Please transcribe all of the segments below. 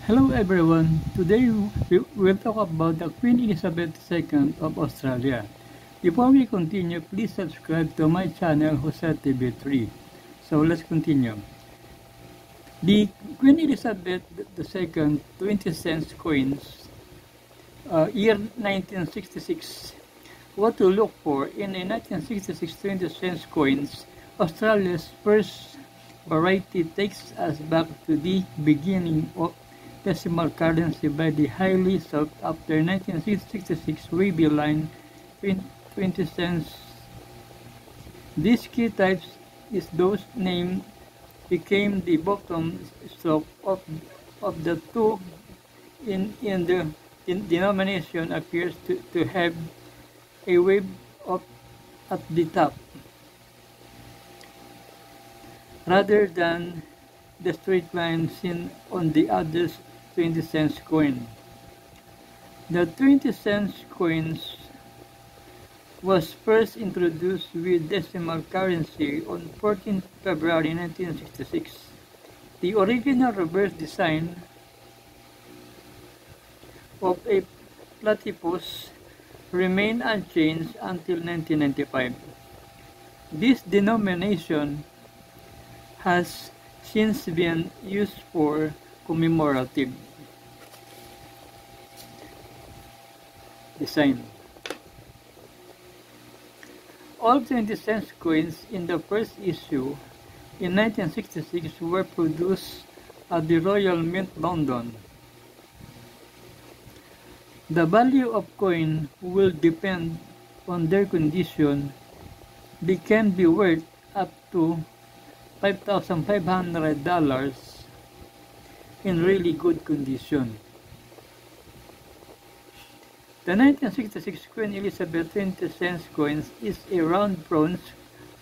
Hello everyone, today we will talk about the Queen Elizabeth II of Australia. Before we continue, please subscribe to my channel Jose TV3. So let's continue. The Queen Elizabeth II 20 cents coins, year 1966. What to look for in a 1966 20 cents coins, Australia's first variety takes us back to the beginning of decimal currency by the highly sought after 1966 wavy line 20 cents. These key types is those named became the bottom stroke of the two in the denomination appears to have a wave of at the top rather than the straight line seen on the other 20 cents coin. The 20 cents coins was first introduced with decimal currency on 14 February 1966. The original reverse design of a platypus remained unchanged until 1995. This denomination has since been used for commemorative design. All 20 cents coins in the first issue in 1966 were produced at the Royal Mint, London. The value of coin will depend on their condition. They can be worth up to $5,500 in really good condition. The 1966 Queen Elizabeth 20 cents coins is a round bronze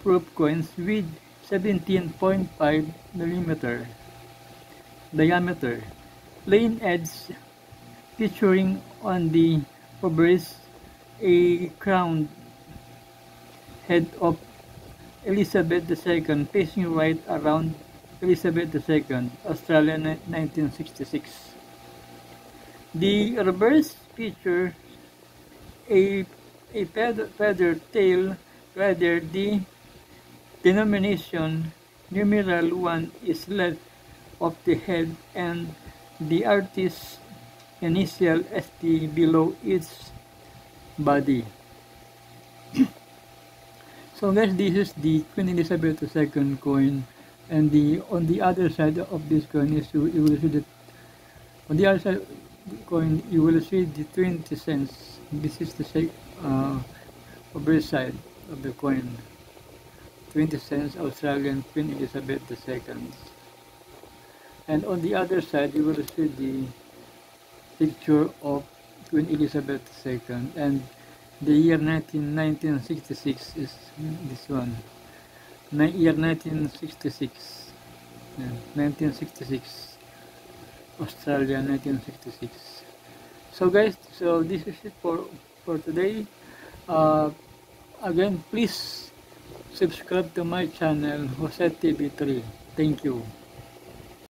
proof coins with 17.5 mm diameter, plain edge featuring on the obverse a crowned head of Elizabeth II facing right around Elizabeth II, Australia 1966. The reverse features a feather tail, rather the denomination numeral 1 is left of the head and the artist's initial ST below its body. So guys, this is the Queen Elizabeth II coin, and on the other side of this coin is you will see that on the other side of the coin you will see the 20 cents. This is the other side of the coin. 20 cents Australian Queen Elizabeth II. And on the other side you will see the picture of Queen Elizabeth II, and the year 1966 is this one. Year 1966. Yeah, 1966. Australia 1966. So guys, so this is it for today. Again, please subscribe to my channel Jose TV3. Thank you.